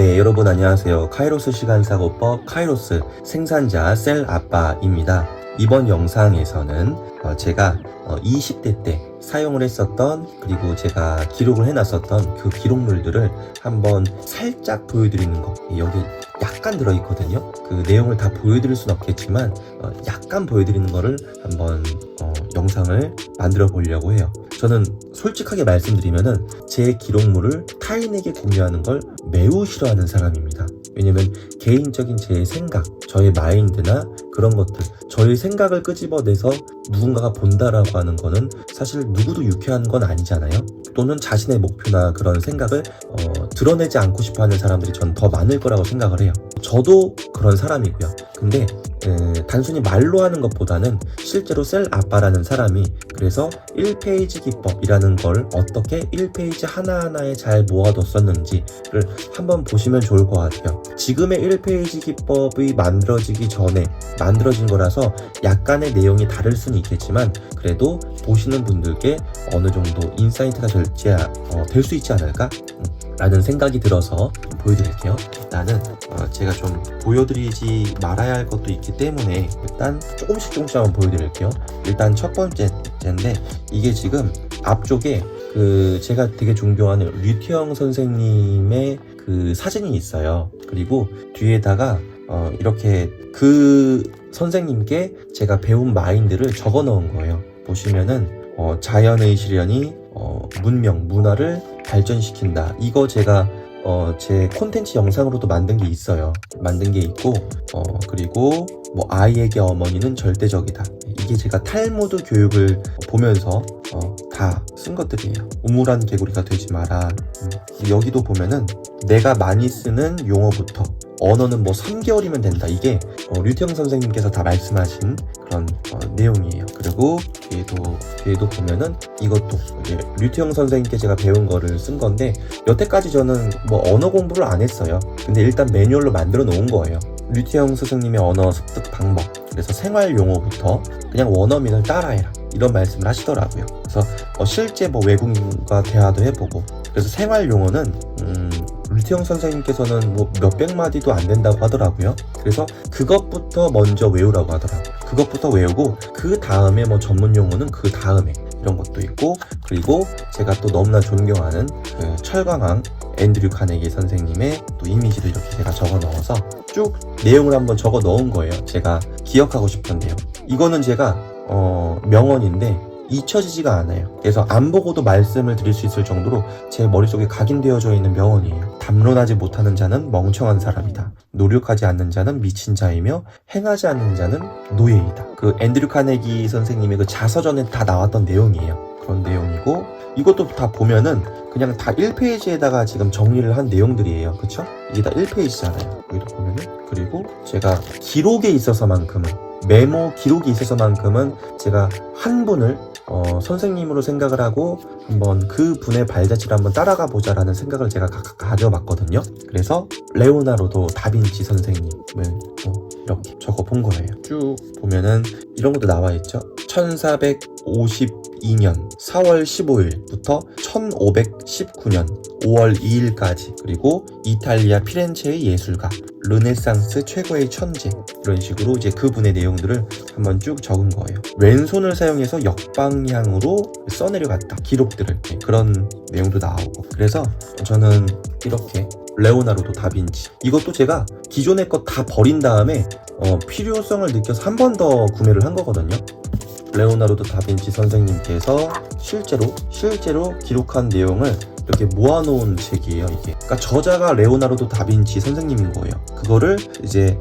네, 여러분 안녕하세요. 카이로스 시간사고법 카이로스 생산자 셀아빠입니다. 이번 영상에서는 제가 20대 때 사용을 했었던, 그리고 제가 기록을 해놨었던 그 기록물들을 한번 살짝 보여드리는 거. 여기 약간 들어있거든요. 그 내용을 다 보여드릴 순 없겠지만 약간 보여드리는 거를 한번 영상을 만들어 보려고 해요. 저는 솔직하게 말씀드리면은 제 기록물을 타인에게 공유하는 걸 매우 싫어하는 사람입니다. 왜냐면 개인적인 제 생각, 저의 마인드나 그런 것들, 저의 생각을 끄집어내서 누군가가 본다라고 하는 거는 사실 누구도 유쾌한 건 아니잖아요. 또는 자신의 목표나 그런 생각을 드러내지 않고 싶어하는 사람들이 전 더 많을 거라고 생각을 해요. 저도 그런 사람이고요. 근데 단순히 말로 하는 것보다는 실제로 셀아빠라는 사람이 그래서 1페이지 기법이라는 걸 어떻게 1페이지 하나하나에 잘 모아뒀었는지를 한번 보시면 좋을 것 같아요. 지금의 1페이지 기법이 만들어지기 전에 만들어진 거라서 약간의 내용이 다를 수는 있겠지만 그래도 보시는 분들께 어느 정도 인사이트가 될 수 있지 않을까? 라는 생각이 들어서 보여드릴게요. 일단은 제가 좀 보여드리지 말아야 할 것도 있기 때문에 일단 조금씩 한번 보여드릴게요. 일단 첫 번째인데 이게 지금 앞쪽에 제가 되게 존경하는 류태영 선생님의 그 사진이 있어요. 그리고 뒤에다가 이렇게 그 선생님께 제가 배운 마인드를 적어 넣은 거예요. 보시면은 자연의 실현이 문명, 문화를 발전시킨다. 이거 제가 제 콘텐츠 영상으로도 만든 게 있어요. 만든 게 있고 그리고 뭐 아이에게 어머니는 절대적이다. 이게 제가 탈무드 교육을 보면서 다 쓴 것들이에요. 우물한 개구리가 되지 마라. 여기도 보면은 내가 많이 쓰는 용어부터 언어는 뭐 3개월이면 된다. 이게 류태영 선생님께서 다 말씀하신 그런 내용이에요. 그리고 뒤에도 보면은 이것도 이제 류태영 선생님께 제가 배운 거를 쓴 건데 여태까지 저는 뭐 언어 공부를 안 했어요. 근데 일단 매뉴얼로 만들어 놓은 거예요. 류태영 선생님의 언어 습득 방법. 그래서 생활 용어부터 그냥 원어민을 따라해라. 이런 말씀을 하시더라고요. 그래서 실제 뭐 외국인과 대화도 해보고 그래서 생활 용어는 류태영 선생님께서는 뭐 몇백 마디도 안 된다고 하더라고요. 그래서 그것부터 먼저 외우라고 하더라고요. 그것부터 외우고 그 다음에 뭐 전문 용어는 그 다음에 이런 것도 있고 그리고 제가 또 너무나 존경하는 그 철강왕 앤드류 카네기 선생님의 또 이미지도 이렇게 제가 적어 넣어서 쭉 내용을 한번 적어 넣은 거예요. 제가 기억하고 싶은 내용. 이거는 제가 명언인데 잊혀지지가 않아요. 그래서 안 보고도 말씀을 드릴 수 있을 정도로 제 머릿속에 각인되어져 있는 명언이에요. 담론하지 못하는 자는 멍청한 사람이다. 노력하지 않는 자는 미친 자이며 행하지 않는 자는 노예이다. 그 앤드류 카네기 선생님의 그 자서전에 다 나왔던 내용이에요. 그런 내용이고 이것도 다 보면은 그냥 다 1페이지에다가 지금 정리를 한 내용들이에요. 그쵸? 이게 다 1페이지잖아요. 여기도 보면은. 그리고 제가 기록에 있어서만큼은 메모 기록이 있어서만큼은 제가 한 분을 선생님으로 생각을 하고 한번 그 분의 발자취를 한번 따라가 보자라는 생각을 제가 가져봤거든요. 그래서 레오나르도 다빈치 선생님을 이렇게 적어본 거예요. 쭉 보면은 이런 것도 나와 있죠. 1452년 4월 15일부터 1519년 5월 2일까지 그리고 이탈리아 피렌체의 예술가 르네상스 최고의 천재 이런 식으로 이제 그분의 내용들을 한번 쭉 적은 거예요. 왼손을 사용해서 역방향으로 써내려갔다. 기록들을 그런 내용도 나오고 그래서 저는 이렇게 레오나르도 다빈치 이것도 제가 기존의 것 다 버린 다음에 필요성을 느껴서 한 번 더 구매를 한 거거든요. 레오나르도 다빈치 선생님께서 실제로 기록한 내용을 이렇게 모아놓은 책이에요. 이게 그러니까 저자가 레오나르도 다빈치 선생님인 거예요. 그거를 이제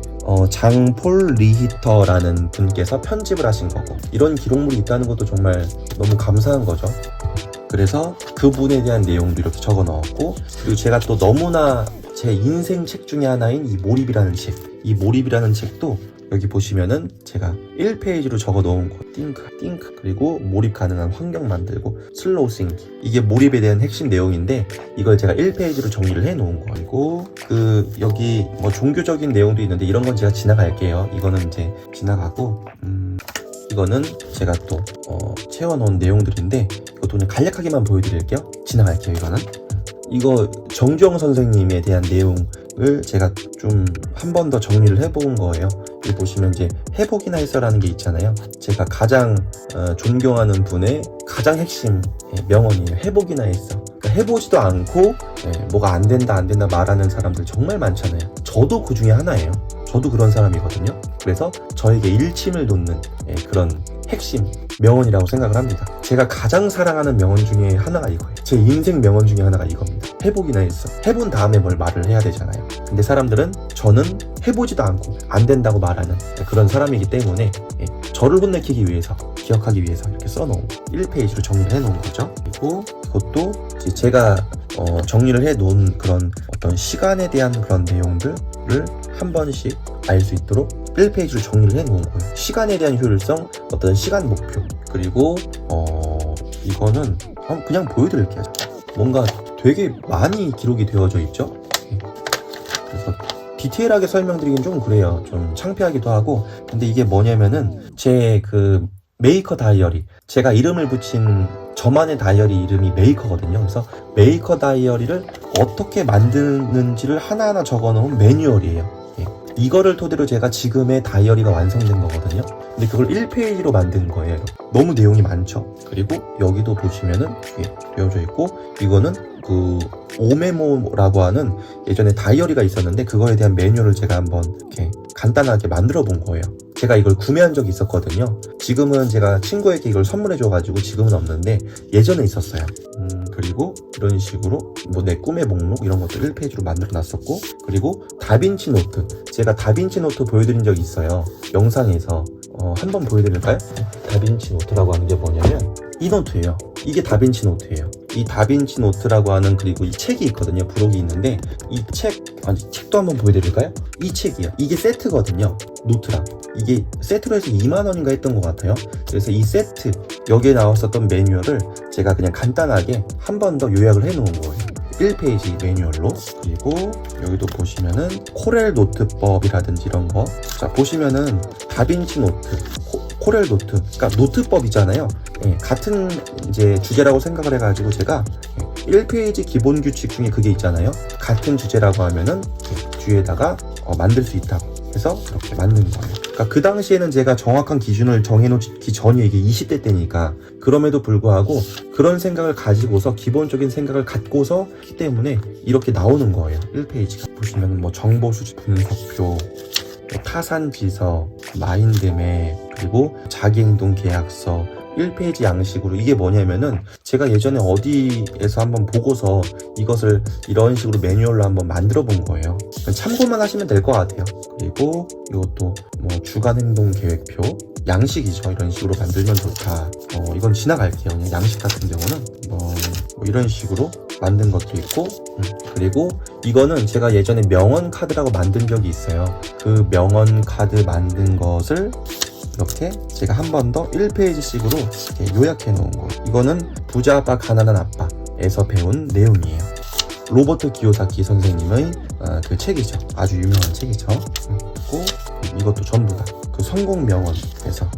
장폴 리히터라는 분께서 편집을 하신 거고 이런 기록물이 있다는 것도 정말 너무 감사한 거죠. 그래서 그분에 대한 내용도 이렇게 적어 넣었고 그리고 제가 또 너무나 제 인생 책 중에 하나인 이 몰입이라는 책도 여기 보시면은 제가 1페이지로 적어 놓은 거 띵크 그리고 몰입 가능한 환경 만들고 슬로우 싱기 이게 몰입에 대한 핵심 내용인데 이걸 제가 1페이지로 정리를 해 놓은 거고 여기 뭐 종교적인 내용도 있는데 이런 건 제가 지나갈게요. 이거는 이제 지나가고 이거는 제가 또 채워놓은 내용들인데 이것도 그냥 간략하게만 보여드릴게요. 지나갈게요. 이거는 이거 정주영 선생님에 대한 내용을 제가 좀 한 번 더 정리를 해본 거예요. 여기 보시면 이제 해보기나 했어라는 게 있잖아요. 제가 가장 존경하는 분의 가장 핵심 명언이에요. 해보기나 했어. 그러니까 해보지도 않고 뭐가 안 된다 말하는 사람들 정말 많잖아요. 저도 그 중에 하나예요. 저도 그런 사람이거든요. 그래서 저에게 일침을 돋는 그런 핵심 명언이라고 생각을 합니다. 제가 가장 사랑하는 명언 중에 하나가 이거예요. 제 인생 명언 중에 하나가 이겁니다. 해보기나 했어. 해본 다음에 뭘 말을 해야 되잖아요. 근데 사람들은 저는 해보지도 않고 안 된다고 말하는 그런 사람이기 때문에 저를 혼내키기 위해서, 기억하기 위해서 이렇게 써놓은 1페이지로 정리를 해놓은 거죠. 그리고 이것도 제가 정리를 해놓은 그런 어떤 시간에 대한 그런 내용들을 한 번씩 알 수 있도록 1페이지로 정리를 해놓은 거예요. 시간에 대한 효율성, 어떤 시간 목표, 그리고 이거는 그냥 보여드릴게요. 뭔가 되게 많이 기록이 되어져 있죠. 그래서 디테일하게 설명드리긴 좀 그래요. 좀 창피하기도 하고. 근데 이게 뭐냐면은 제 그 메이커 다이어리, 제가 이름을 붙인 저만의 다이어리 이름이 메이커거든요. 그래서 메이커 다이어리를 어떻게 만드는지를 하나하나 적어놓은 매뉴얼이에요. 이거를 토대로 제가 지금의 다이어리가 완성된 거거든요. 근데 그걸 1페이지로 만든 거예요. 너무 내용이 많죠. 그리고 여기도 보시면은 되어져 있고, 이거는 그 오메모라고 하는 예전에 다이어리가 있었는데 그거에 대한 매뉴얼을 제가 한번 이렇게 간단하게 만들어 본 거예요. 제가 이걸 구매한 적이 있었거든요. 지금은 제가 친구에게 이걸 선물해 줘가지고 지금은 없는데 예전에 있었어요. 그리고 이런 식으로 뭐 내 꿈의 목록 이런 것도 1페이지로 만들어 놨었고, 그리고 다빈치 노트, 제가 다빈치 노트 보여드린 적이 있어요. 영상에서 한번 보여드릴까요? 다빈치 노트라고 하는 게 뭐냐면 이 노트예요. 이게 다빈치 노트예요. 이 다빈치 노트라고 하는, 그리고 이 책이 있거든요. 부록이 있는데 이 책도 한번 보여드릴까요? 이 책이요. 이게 세트거든요. 노트랑 이게 세트로 해서 2만원인가 했던 것 같아요. 그래서 이 세트, 여기에 나왔었던 매뉴얼을 제가 그냥 간단하게 한 번 더 요약을 해 놓은 거예요. 1페이지 매뉴얼로. 그리고 여기도 보시면은 코렐 노트법이라든지 이런 거, 자 보시면은 다빈치 노트, 코렐 노트, 그러니까 노트법이잖아요. 같은 이제 주제라고 생각을 해가지고 제가 1페이지 기본 규칙 중에 그게 있잖아요. 같은 주제라고 하면은 뒤에다가 만들 수 있다고 해서 그렇게 만든 거예요. 그러니까 그 당시에는 제가 정확한 기준을 정해놓기 전이 이게 20대 때니까, 그럼에도 불구하고 그런 생각을 가지고서, 기본적인 생각을 갖고서 하기 때문에 이렇게 나오는 거예요. 1페이지가 보시면 뭐 정보 수집 분석표, 타산지서, 마인드맵, 그리고 자기행동 계약서, 1페이지 양식으로. 이게 뭐냐면은 제가 예전에 어디에서 한번 보고서 이것을 이런 식으로 매뉴얼로 한번 만들어 본 거예요. 참고만 하시면 될 것 같아요. 그리고 이것도 뭐 주간 행동 계획표, 양식이죠. 이런 식으로 만들면 좋다. 이건 지나갈게요. 그냥 양식 같은 경우는 뭐 이런 식으로 만든 것도 있고, 그리고 이거는 제가 예전에 명언 카드라고 만든 적이 있어요. 그 명언 카드 만든 것을 이렇게 제가 한 번 더 1페이지씩으로 이렇게 요약해 놓은 거. 이거는 부자 아빠 가난한 아빠에서 배운 내용이에요. 로버트 기요사키 선생님의 그 책이죠. 아주 유명한 책이죠. 그리고 이것도 전부 다 그 성공 명언에서.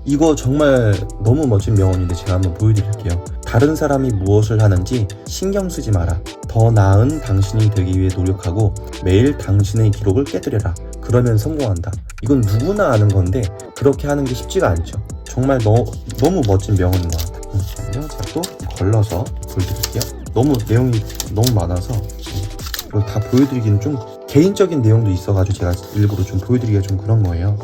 이거 정말 너무 멋진 명언인데 제가 한번 보여드릴게요. 다른 사람이 무엇을 하는지 신경 쓰지 마라. 더 나은 당신이 되기 위해 노력하고 매일 당신의 기록을 깨뜨려라. 그러면 성공한다. 이건 누구나 아는 건데 그렇게 하는 게 쉽지가 않죠. 정말 너무 멋진 명언인 것 같아요. 제가 또 걸러서 보여드릴게요. 너무 내용이 너무 많아서 이걸 다 보여드리기는 좀 개인적인 내용도 있어가지고 제가 일부러 좀 보여드리기가 좀 그런 거예요.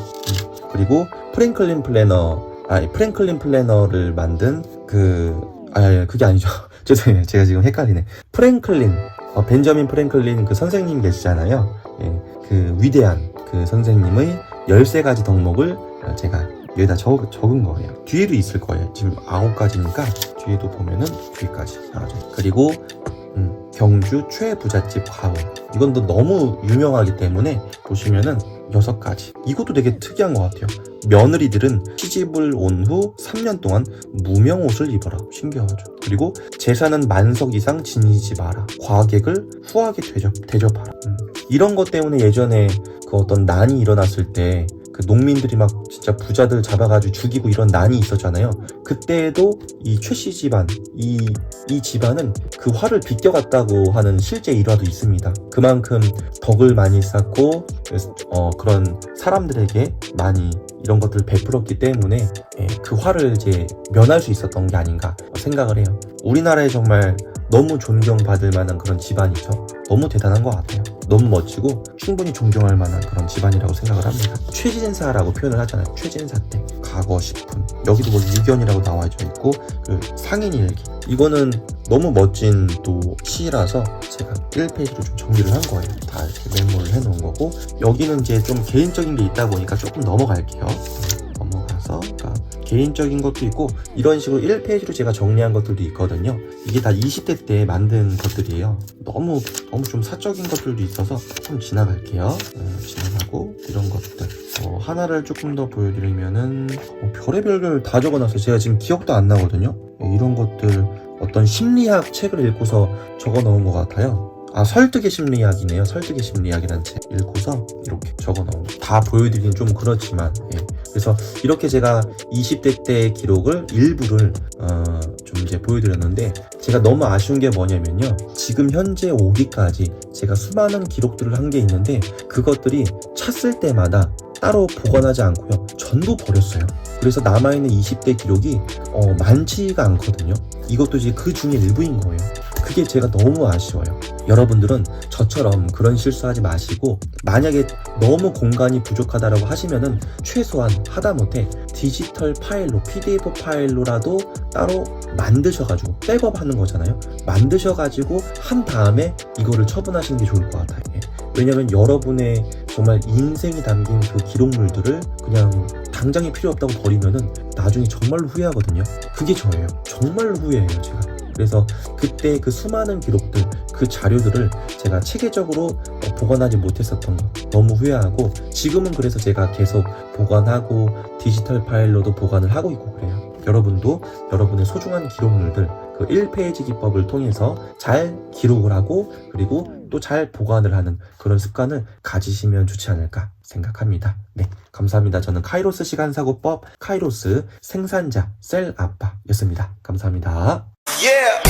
그리고 프랭클린 플래너를 만든 그게 아니죠. 죄송해요. 제가 지금 헷갈리네. 벤저민 프랭클린 그 선생님 계시잖아요. 그 위대한 그 선생님의 13가지 덕목을 제가 여기다 적은 거예요. 뒤에도 있을 거예요. 지금 9가지니까 뒤에도 보면은 뒤까지 나와요. 그리고 경주 최부잣집 가훈, 이건 또 너무 유명하기 때문에 보시면은 6가지. 이것도 되게 특이한 것 같아요. 며느리들은 시집을 온 후 3년 동안 무명옷을 입어라. 신기하죠. 그리고 제사는 만석 이상 지니지 마라. 과객을 후하게 대접하라. 이런 것 때문에 예전에 그 어떤 난이 일어났을 때 그 농민들이 막 진짜 부자들 잡아가지고 죽이고 이런 난이 있었잖아요. 그때에도 이 최씨 집안, 이 집안은 그 화를 빗겨갔다고 하는 실제 일화도 있습니다. 그만큼 덕을 많이 쌓고 그런 사람들에게 많이 이런 것들을 베풀었기 때문에 그 화를 이제 면할 수 있었던 게 아닌가 생각을 해요. 우리나라에 정말 너무 존경받을 만한 그런 집안이죠. 너무 대단한 것 같아요. 너무 멋지고 충분히 존경할 만한 그런 집안이라고 생각을 합니다. 최진사라고 표현을 하잖아요. 최진사 때 과거 식품, 여기도 뭐 유견이라고 나와져 있고 그 상인일기, 이거는 너무 멋진 또 시라서 제가 1페이지로 좀 정리를 한 거예요. 다 이렇게 메모를 해놓은 거고, 여기는 이제 좀 개인적인 게 있다 보니까 조금 넘어갈게요. 넘어가서 개인적인 것도 있고, 이런 식으로 1페이지로 제가 정리한 것들도 있거든요. 이게 다 20대 때 만든 것들이에요. 너무 좀 사적인 것들도 있어서 조금 지나갈게요. 지나가고, 이런 것들 하나를 조금 더 보여드리면은 별의별 걸 다 적어놨어요. 제가 지금 기억도 안 나거든요. 이런 것들 어떤 심리학 책을 읽고서 적어 놓은 것 같아요. 설득의 심리학이네요. 설득의 심리학이라는 책 읽고서 이렇게 적어 놓은 거. 다 보여드리긴 좀 그렇지만, 그래서 이렇게 제가 20대 때 기록을 일부를 좀 이제 보여드렸는데, 제가 너무 아쉬운 게 뭐냐면요, 지금 현재 오기까지 제가 수많은 기록들을 한 게 있는데 그것들이 찼을 때마다 따로 보관하지 않고요, 전부 버렸어요. 그래서 남아있는 20대 기록이 많지가 않거든요. 이것도 이제 그 중에 일부인 거예요. 그게 제가 너무 아쉬워요. 여러분들은 저처럼 그런 실수하지 마시고, 만약에 너무 공간이 부족하다라고 하시면은 최소한 하다못해 디지털 파일로, PDF 파일로라도 따로 만드셔가지고, 백업하는 거잖아요. 만드셔가지고 한 다음에 이거를 처분하시는 게 좋을 것 같아요. 왜냐면 여러분의 정말 인생이 담긴 그 기록물들을 그냥 당장에 필요 없다고 버리면은 나중에 정말로 후회하거든요. 그게 저예요. 정말로 후회해요, 제가. 그래서 그때 그 수많은 기록들, 그 자료들을 제가 체계적으로 보관하지 못했었던 거 너무 후회하고, 지금은 그래서 제가 계속 보관하고 디지털 파일로도 보관을 하고 있고 그래요. 여러분도 여러분의 소중한 기록물들, 그 1페이지 기법을 통해서 잘 기록을 하고, 그리고 또 잘 보관을 하는 그런 습관을 가지시면 좋지 않을까 생각합니다. 네, 감사합니다. 저는 카이로스 시간사고법 카이로스 생산자 셀 아빠였습니다. 감사합니다. Yeah.